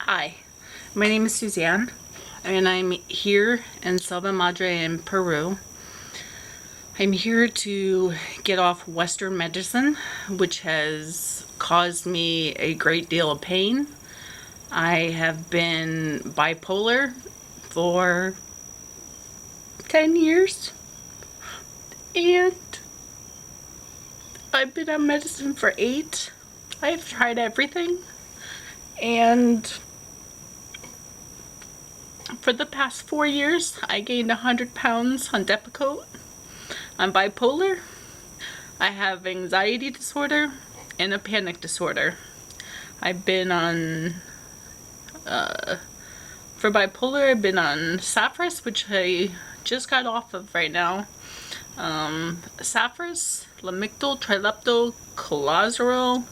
Hi, my name is Suzanne, and I'm here in Selva Madre in Peru. I'm here to get off Western medicine, which has caused me a great deal of pain. I have been bipolar for 10 years, and I've been on medicine for 8. I've tried everything, and for the past 4 years, I gained 100 pounds on Depakote. I'm bipolar. I have anxiety disorder and a panic disorder. I've been on, for bipolar, I've been on Saffras, which I just got off of right now. Saffras, Lamictal, Trileptal, Clozaril,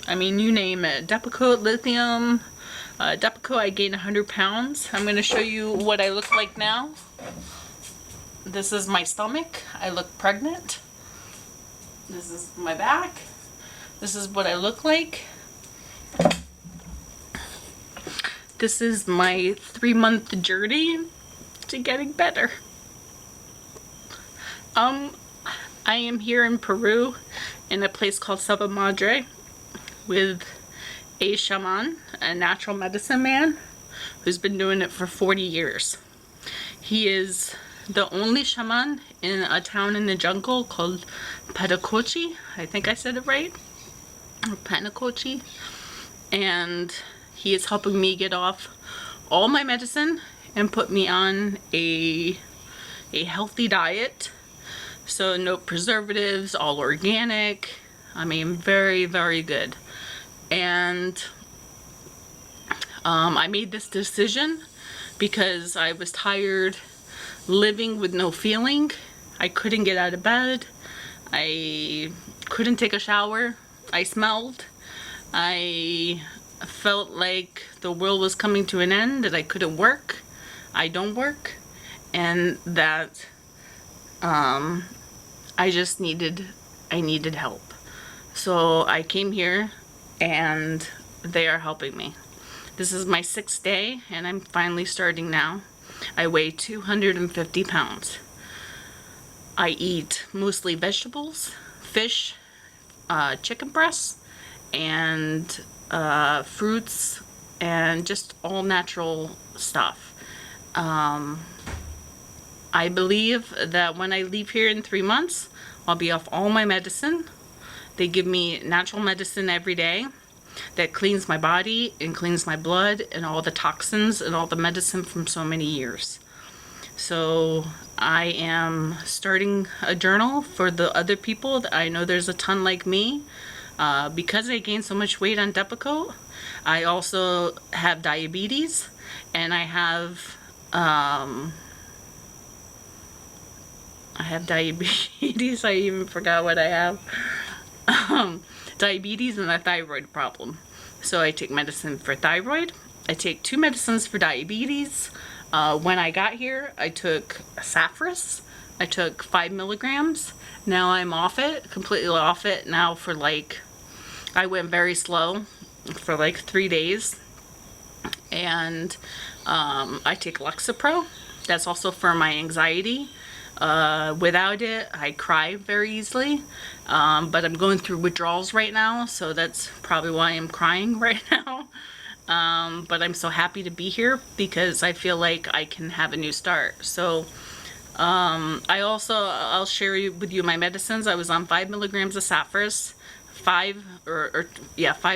you name it. Depakote, lithium. Depakote, I gained 100 pounds. I'm going to show you what I look like now. This is my stomach. I look pregnant. This is my back. This is what I look like. This is my 3-month journey to getting better. I am here in Peru in a place called Selva Madre with a shaman, a natural medicine man who's been doing it for 40 years. He is the only shaman in a town in the jungle called Panacochi. I think I said it right. Panacochi. And he is helping me get off all my medicine and put me on a healthy diet. So no preservatives, all organic. Very, very good. And I made this decision because I was tired living with no feeling. I couldn't get out of bed. I couldn't take a shower. I smelled. I felt like the world was coming to an end, that I couldn't work. I don't work. And that I needed help. So I came here and they are helping me. This is my 6th day and I'm finally starting now. I weigh 250 pounds. I eat mostly vegetables, fish, chicken breasts, and fruits, and just all natural stuff. I believe that when I leave here in 3 months, I'll be off all my medicine. They give me natural medicine every day that cleans my body and cleans my blood and all the toxins and all the medicine from so many years. So I am starting a journal for the other people. I know there's a ton like me. Because I gained so much weight on Depakote, I also have diabetes, and I have diabetes. I even forgot what I have. Diabetes and a thyroid problem. So I take medicine for thyroid. I take 2 medicines for diabetes. When I got here, I took Saffras. I took 5 milligrams. Now I'm off it, completely off it now for I went very slow for 3 days. And I take Lexapro. That's also for my anxiety. Without it, I cry very easily, but I'm going through withdrawals right now, so that's probably why I'm crying right now. But I'm so happy to be here because I feel like I can have a new start. So I'll share with you my medicines. I was on 5 milligrams of Saffras, 5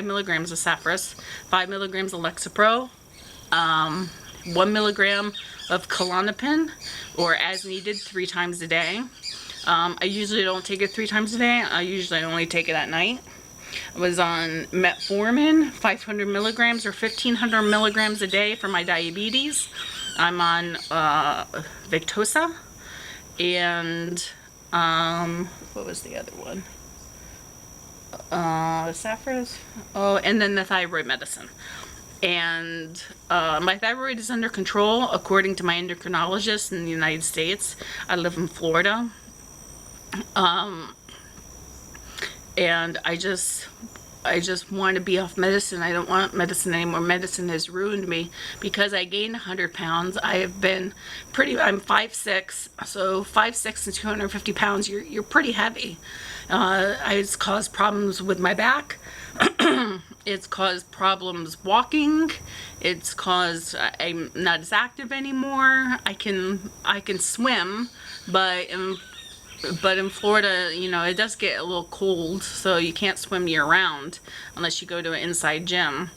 milligrams of Saffras, 5 milligrams of Lexapro, 1 milligram of Klonopin, or as needed 3 times a day. I usually don't take it 3 times a day. I usually only take it at night. I was on metformin, 500 milligrams or 1500 milligrams a day for my diabetes. I'm on Victoza, and what was the other one? Saffras. Oh, and then the thyroid medicine. And my thyroid is under control according to my endocrinologist in the United States. I live in Florida. And want to be off medicine. I don't want medicine anymore. Medicine has ruined me because I gained 100 pounds. I have been I'm 5'6", so 5'6" and 250 pounds, you're pretty heavy. It's caused problems with my back. It's caused problems walking. It's caused, I'm not as active anymore. I can swim, but in Florida, you know, it does get a little cold, so you can't swim year round unless you go to an inside gym,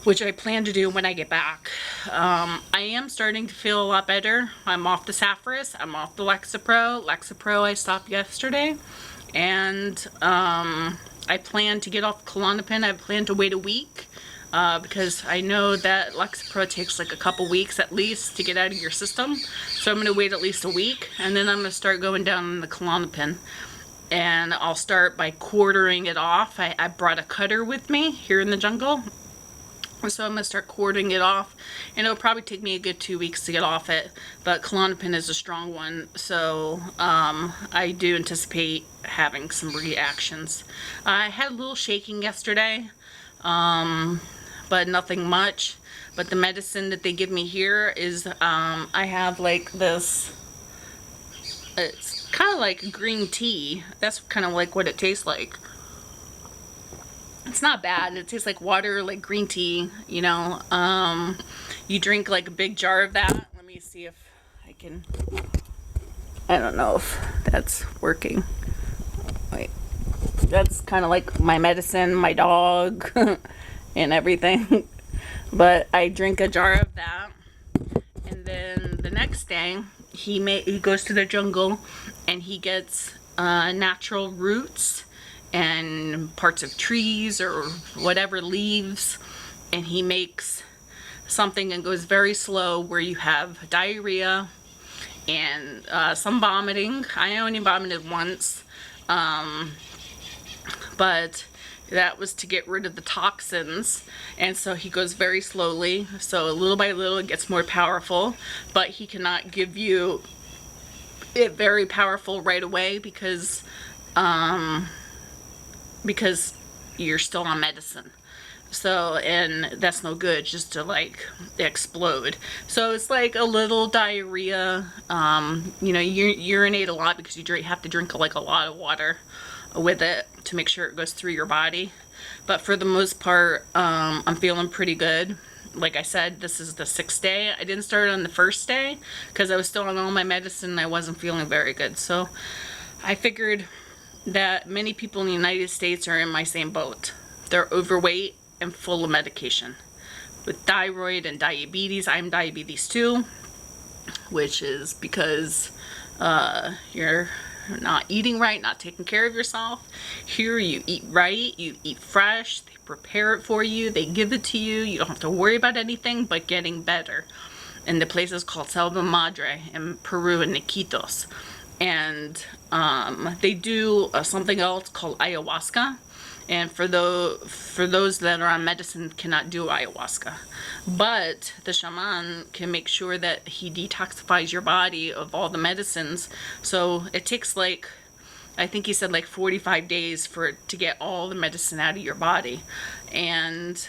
which I plan to do when I get back. I am starting to feel a lot better. I'm off the Saffris. I'm off the Lexapro. Lexapro I stopped yesterday. And I plan to get off Klonopin. I plan to wait a week. Because I know that Lexapro takes like a couple weeks at least to get out of your system. So I'm going to wait at least a week, and then I'm going to start going down on the Klonopin. And I'll start by quartering it off. I brought a cutter with me here in the jungle. So I'm going to start quartering it off. And it'll probably take me a good 2 weeks to get off it. But Klonopin is a strong one. So I do anticipate having some reactions. I had a little shaking yesterday. But nothing much. But the medicine that they give me here is, I have like this, it's kind of like green tea. That's kind of like what it tastes like. It's not bad. It tastes like water, like green tea, you know. You drink like a big jar of that. Let me see if I can, I don't know if that's working. Wait. That's kind of like my medicine, my dog, and everything. But I drink a jar of that, and then the next day he goes to the jungle and he gets natural roots and parts of trees or whatever, leaves, and he makes something and goes very slow where you have diarrhea and some vomiting. I only vomited once. But that was to get rid of the toxins, and so he goes very slowly, so little by little it gets more powerful, but he cannot give you it very powerful right away because you're still on medicine. So, and that's no good, just to like explode. So it's like a little diarrhea. You know, you urinate a lot because you have to drink like a lot of water with it to make sure it goes through your body. But for the most part, I'm feeling pretty good. Like I said, this is the 6th day. I didn't start on the 1st day because I was still on all my medicine and I wasn't feeling very good. So I figured that many people in the United States are in my same boat. They're overweight and full of medication. With thyroid and diabetes, I'm diabetes too, which is because you're not eating right, not taking care of yourself. Here you eat right, you eat fresh, they prepare it for you, they give it to you, you don't have to worry about anything but getting better. And the place is called Selva Madre in Peru, in Iquitos. And they do something else called ayahuasca. And for those that are on medicine cannot do ayahuasca. But the shaman can make sure that he detoxifies your body of all the medicines. So it takes like, I think he said like 45 days for it to get all the medicine out of your body. And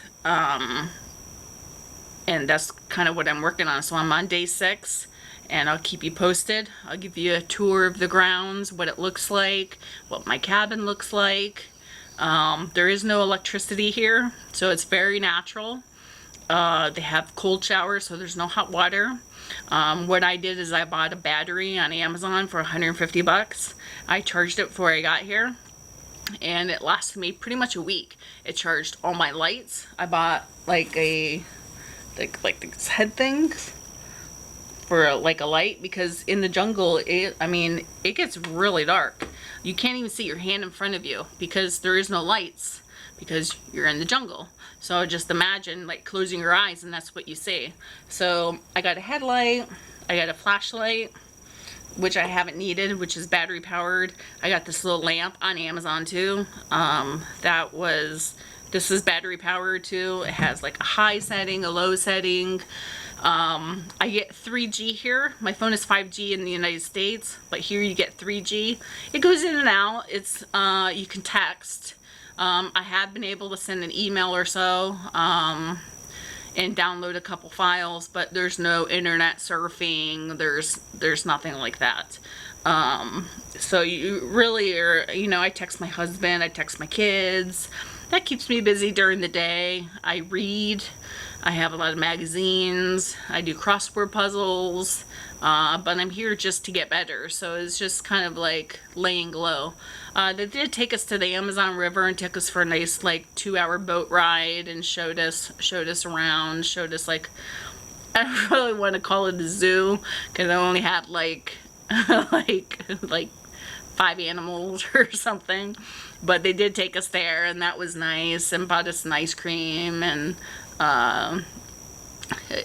that's kind of what I'm working on. So I'm on day 6. And I'll keep you posted. I'll give you a tour of the grounds, what it looks like, what my cabin looks like. There is no electricity here, so it's very natural. They have cold showers, so there's no hot water. What I did is I bought a battery on Amazon for 150 bucks. I charged it before I got here, and it lasted me pretty much a week. It charged all my lights. I bought like a like this head thing for like a light, because in the jungle, I mean, it gets really dark. You can't even see your hand in front of you because there is no lights, because you're in the jungle. So just imagine like closing your eyes and that's what you see. So I got a headlight, I got a flashlight, which I haven't needed, which is battery powered. I got this little lamp on Amazon too. This is battery powered too. It has like a high setting, a low setting. I get 3G here. My phone is 5G in the United States, but here you get 3G. It goes in and out. It's you can text. I have been able to send an email or so, and download a couple files, but there's no internet surfing, there's nothing like that. So you really are, you know, I text my husband, I text my kids. That keeps me busy during the day. I read, I have a lot of magazines, I do crossword puzzles, but I'm here just to get better, so it's just kind of like laying low. They did take us to the Amazon River and took us for a nice like 2-hour boat ride and showed us around, showed us like, I don't really want to call it a zoo because I only had like like 5 animals or something, but they did take us there and that was nice, and bought us some ice cream, and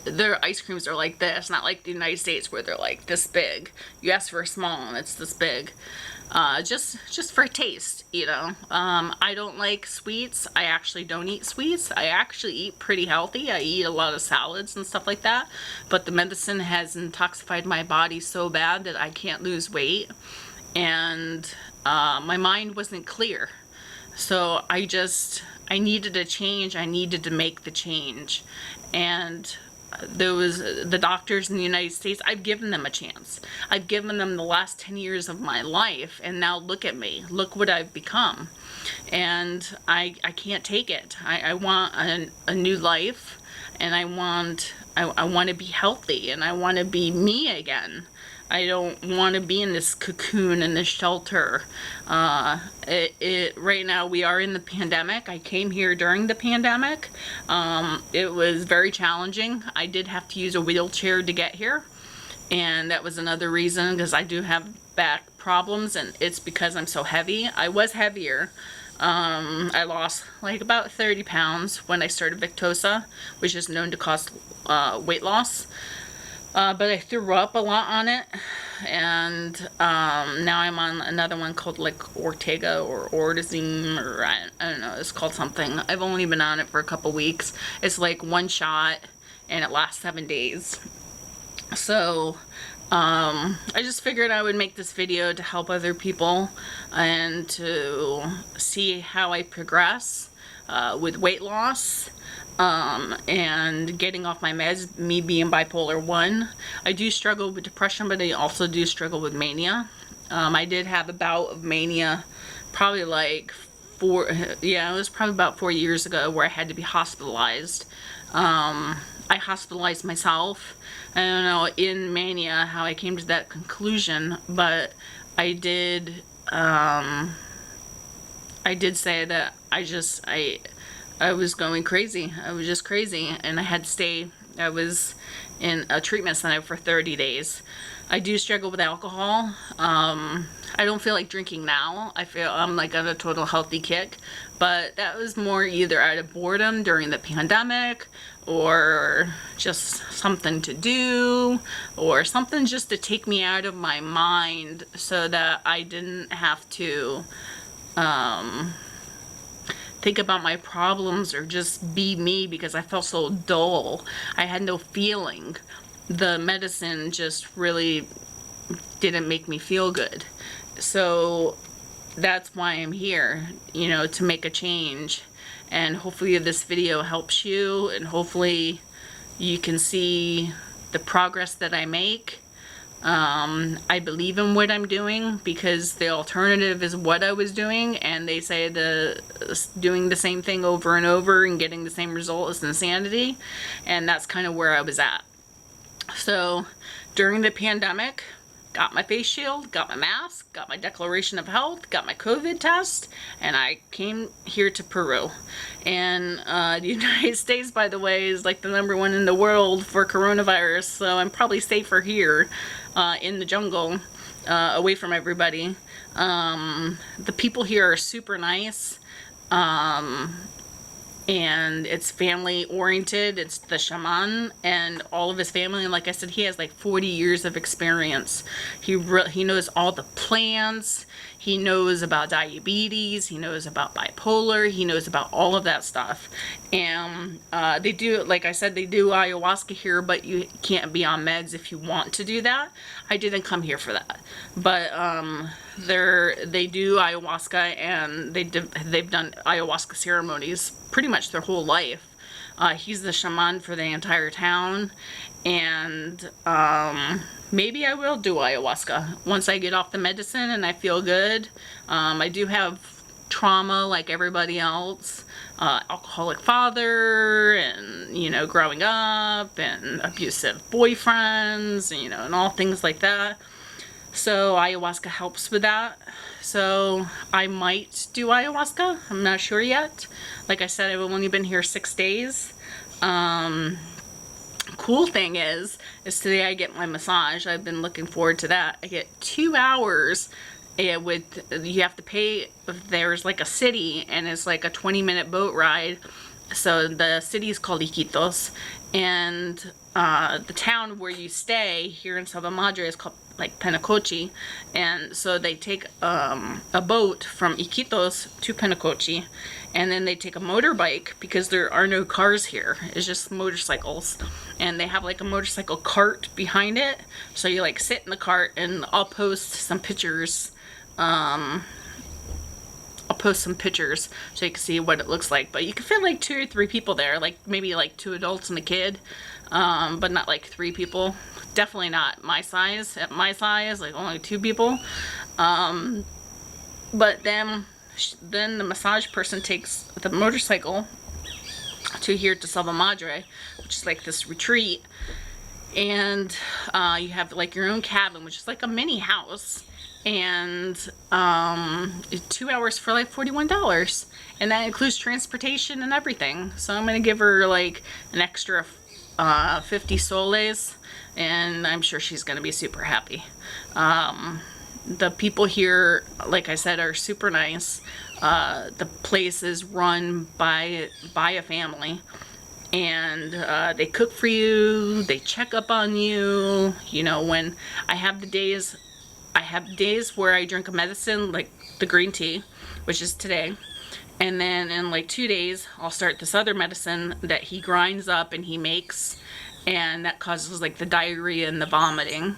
their ice creams are like this, not like the United States where they're like this big. You ask for a small and it's this big. Just for a taste, you know. I don't like sweets. I actually don't eat sweets. I actually eat pretty healthy. I eat a lot of salads and stuff like that, but the medicine has intoxicated my body so bad that I can't lose weight, and my mind wasn't clear. So I needed a change. I needed to make the change. And the doctors in the United States, I've given them a chance. I've given them the last 10 years of my life, and now look at me. Look what I've become. And I can't take it. I want a new life, and I want to be healthy, and I want to be me again. I don't want to be in this cocoon, in this shelter. Right now we are in the pandemic. I came here during the pandemic. It was very challenging. I did have to use a wheelchair to get here, and that was another reason, because I do have back problems, and it's because I'm so heavy. I was heavier. I lost like about 30 pounds when I started Victoza, which is known to cause weight loss. But I threw up a lot on it, and now I'm on another one called like Ortega or Ortizine, or I don't know, it's called something. I've only been on it for a couple weeks. It's like one shot and it lasts 7 days. So I just figured I would make this video to help other people and to see how I progress with weight loss. And getting off my meds, me being bipolar 1. I do struggle with depression, but I also do struggle with mania. I did have a bout of mania probably like it was probably about 4 years ago, where I had to be hospitalized. I hospitalized myself. I don't know in mania how I came to that conclusion, but I did say that I was going crazy. I was just crazy, and I had to stay. I was in a treatment center for 30 days. I do struggle with alcohol. I don't feel like drinking now. I feel I'm like on a total healthy kick, but that was more either out of boredom during the pandemic, or just something to do, or something just to take me out of my mind so that I didn't have to think about my problems or just be me, because I felt so dull. I had no feeling. The medicine just really didn't make me feel good. So that's why I'm here, you know, to make a change. And hopefully this video helps you, and hopefully you can see the progress that I make. I believe in what I'm doing, because the alternative is what I was doing, and they say doing the same thing over and over and getting the same result is insanity, and that's kind of where I was at. So during the pandemic, got my face shield, got my mask, got my declaration of health, got my COVID test, and I came here to Peru. And the United States, by the way, is like the #1 in the world for coronavirus, so I'm probably safer here in the jungle, away from everybody. The people here are super nice. And it's family oriented. It's the shaman and all of his family, and like I said, he has like 40 years of experience. He knows all the plants, he knows about diabetes, he knows about bipolar, he knows about all of that stuff. And they do, like I said, they do ayahuasca here, but you can't be on meds if you want to do that. I didn't come here for that, but They do ayahuasca, and they've done ayahuasca ceremonies pretty much their whole life. He's the shaman for the entire town, and maybe I will do ayahuasca once I get off the medicine and I feel good. I do have trauma like everybody else, alcoholic father, and growing up, and abusive boyfriends, and all things like that. So ayahuasca helps with that. So I might do ayahuasca. I'm not sure yet. Like I said, I've only been here 6 days. Cool thing is today I get my massage. I've been looking forward to that. I get 2 hours. You have to pay. There's like a city, and it's like a 20-minute boat ride. So the city is called Iquitos, and the town where you stay here in Selva Madre is called like Penacochi, and so they take a boat from Iquitos to Penacochi, and then they take a motorbike, because there are no cars here, it's just motorcycles, and they have like a motorcycle cart behind it, so you like sit in the cart, and I'll post some pictures so you can see what it looks like. But you can fit like 2 or 3 people there, like maybe like 2 adults and a kid, but not like 3 people. Definitely not my size. At my size, like only 2 people. But then the massage person takes the motorcycle to here to Selva Madre, which is like this retreat, and you have like your own cabin, which is like a mini house, and 2 hours for like $41, and that includes transportation and everything. So I'm gonna give her like an extra 50 soles, and I'm sure she's gonna be super happy. The people here, like I said, are super nice. The place is run by a family, and they cook for you, they check up on you. When I have days where I drink a medicine, like the green tea, which is today, and then in like 2 days I'll start this other medicine that he grinds up and he makes, and that causes like the diarrhea and the vomiting,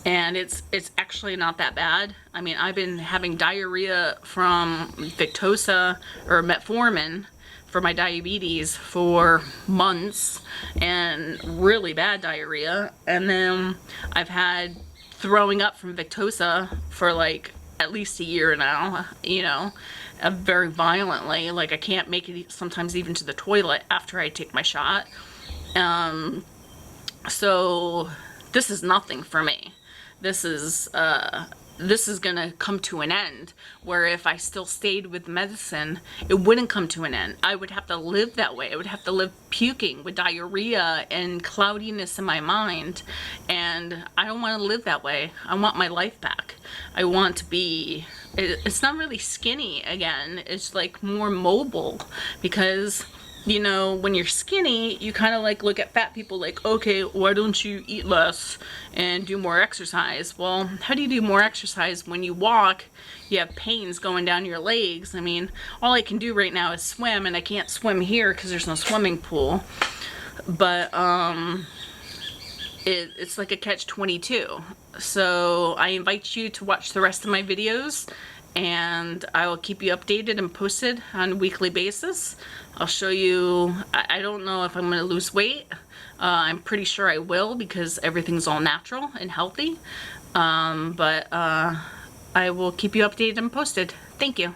and it's actually not that bad. I mean, I've been having diarrhea from Victoza or metformin for my diabetes for months, and really bad diarrhea, and then I've had throwing up from Victoza for like at least a year now, very violently. Like I can't make it sometimes even to the toilet after I take my shot. So this is nothing for me. This is gonna come to an end, where if I still stayed with medicine, it wouldn't come to an end. I would have to live that way. I would have to live puking with diarrhea and cloudiness in my mind, and I don't want to live that way. I want my life back. I want to be, it's not really skinny again, it's like more mobile, because when you're skinny, you kind of like look at fat people like, okay, why don't you eat less and do more exercise? Well, how do you do more exercise when you walk, you have pains going down your legs? I mean, all I can do right now is swim, and I can't swim here because there's no swimming pool. But it's like a catch-22. So I invite you to watch the rest of my videos, and I will keep you updated and posted on a weekly basis. I'll show you, I don't know if I'm going to lose weight. I'm pretty sure I will, because everything's all natural and healthy. But I will keep you updated and posted. Thank you.